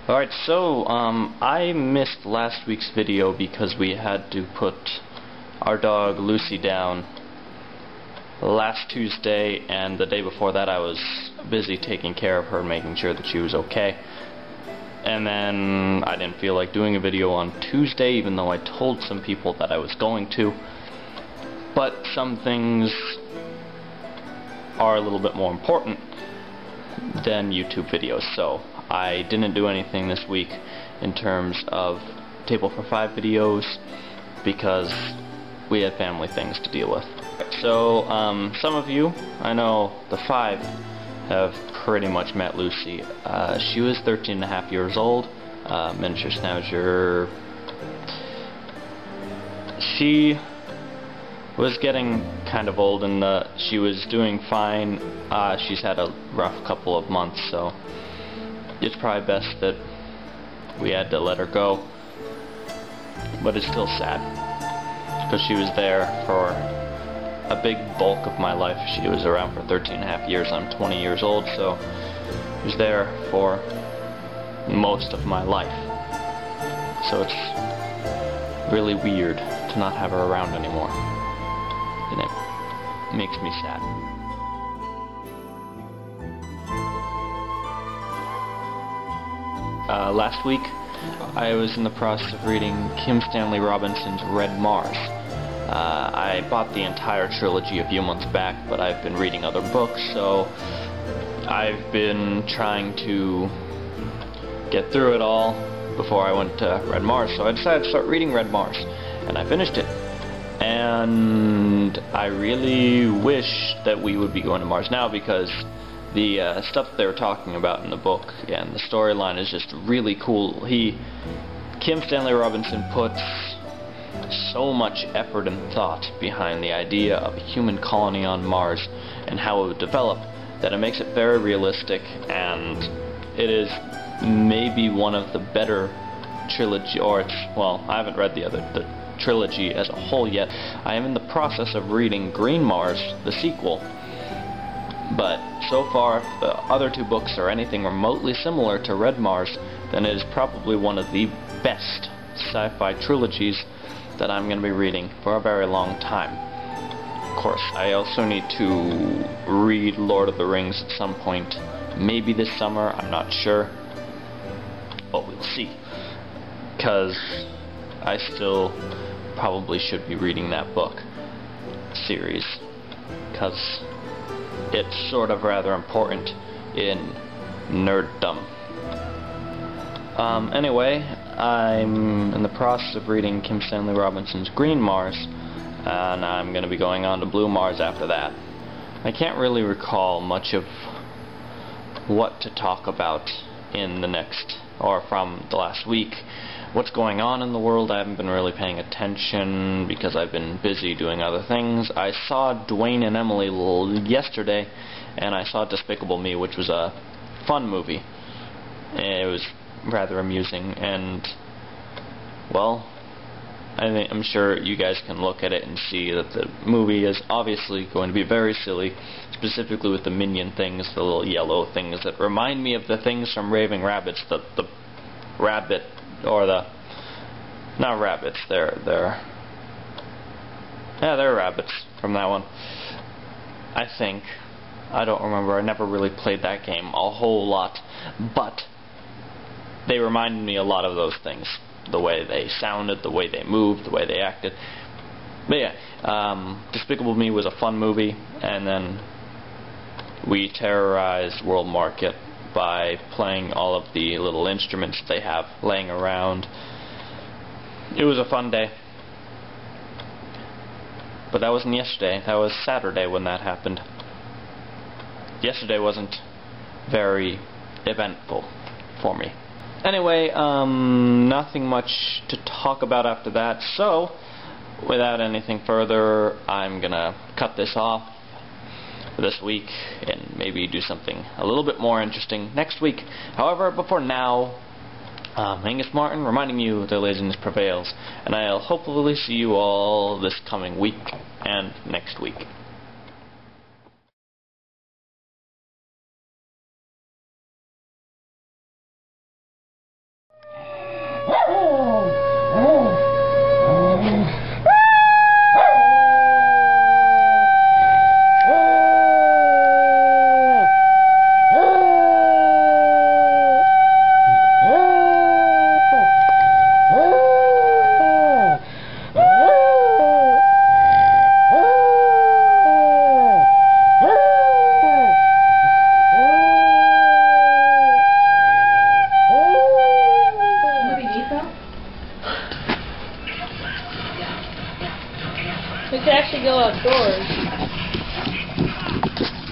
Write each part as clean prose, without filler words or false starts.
Alright, so, I missed last week's video because we had to put our dog Lucy down last Tuesday, and the day before that I was busy taking care of her, making sure that she was okay. And then I didn't feel like doing a video on Tuesday, even though I told some people that I was going to. But some things are a little bit more important than YouTube videos, so I didn't do anything this week in terms of TableForV videos because we had family things to deal with. So some of you, I know the 5, have pretty much met Lucy. She was 13.5 years old, miniature schnauzer. She was getting kind of old, and she was doing fine. She's had a rough couple of months, so it's probably best that we had to let her go. But it's still sad, because she was there for a big bulk of my life. She was around for 13.5 years. I'm 20 years old, so she was there for most of my life. So it's really weird to not have her around anymore, and it makes me sad. Last week, I was in the process of reading Stanley Robinson's Red Mars. I bought the entire trilogy a few months back, but I've been reading other books, so I've been trying to get through it all before I went to Red Mars. So I decided to start reading Red Mars, and I finished it. And I really wish that we would be going to Mars now, because the stuff that they were talking about in the book and the storyline is just really cool. Stanley Robinson puts so much effort and thought behind the idea of a human colony on Mars and how it would develop that it makes it very realistic, and it is maybe one of the better trilogy, or well, I haven't read the trilogy as a whole yet. I am in the process of reading Green Mars, the sequel, but so far, if the other 2 books are anything remotely similar to Red Mars, then it is probably one of the best sci-fi trilogies that I'm going to be reading for a very long time. Of course, I also need to read Lord of the Rings at some point, maybe this summer, I'm not sure, but we'll see, because I still probably should be reading that book series, because it's sort of rather important in nerddom. Anyway, I'm in the process of reading Stanley Robinson's Green Mars, and I'm going to be going on to Blue Mars after that. I can't really recall much of what to talk about in the next, or from the last week. What's going on in the world, I haven't been really paying attention because I've been busy doing other things. I saw Dwayne and Emily yesterday, and I saw Despicable Me, which was a fun movie. It was rather amusing, and, well, I'm sure you guys can look at it and see that the movie is obviously going to be very silly, specifically with the minion things, the little yellow things that remind me of the things from Raving Rabbids, the rabbit, or the, not rabbits, they're rabbits from that one, I think. I don't remember, I never really played that game a whole lot, but they reminded me a lot of those things. The way they sounded, the way they moved, the way they acted. But yeah, Despicable Me was a fun movie, and then we terrorized World Market by playing all of the little instruments they have laying around. It was a fun day. But that wasn't yesterday, that was Saturday when that happened. Yesterday wasn't very eventful for me. Anyway, nothing much to talk about after that, so without anything further, I'm gonna cut this off this week and maybe do something a little bit more interesting next week. However, before now, Angus Martin reminding you that laziness prevails, and I'll hopefully see you all this coming week and next week. still outdoors.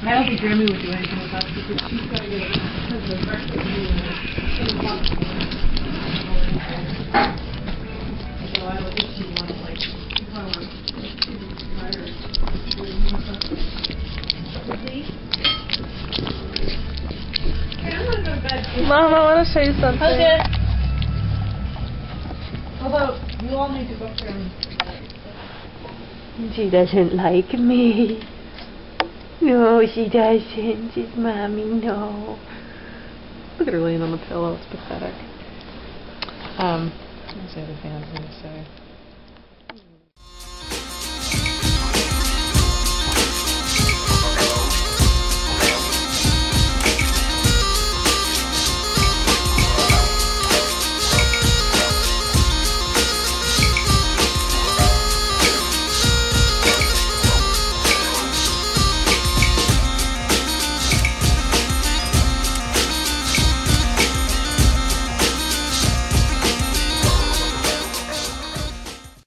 I don't think Grammy would do anything with us because she's got to get it because of the breakfast meeting. So I don't think she'd want to, like, Mom, I want to show you something. Okay. Although, you all need to go from... She doesn't like me. No, she doesn't. She's Mommy, no. Look at her laying on the pillow. It's pathetic. What's the other thing I was going to say?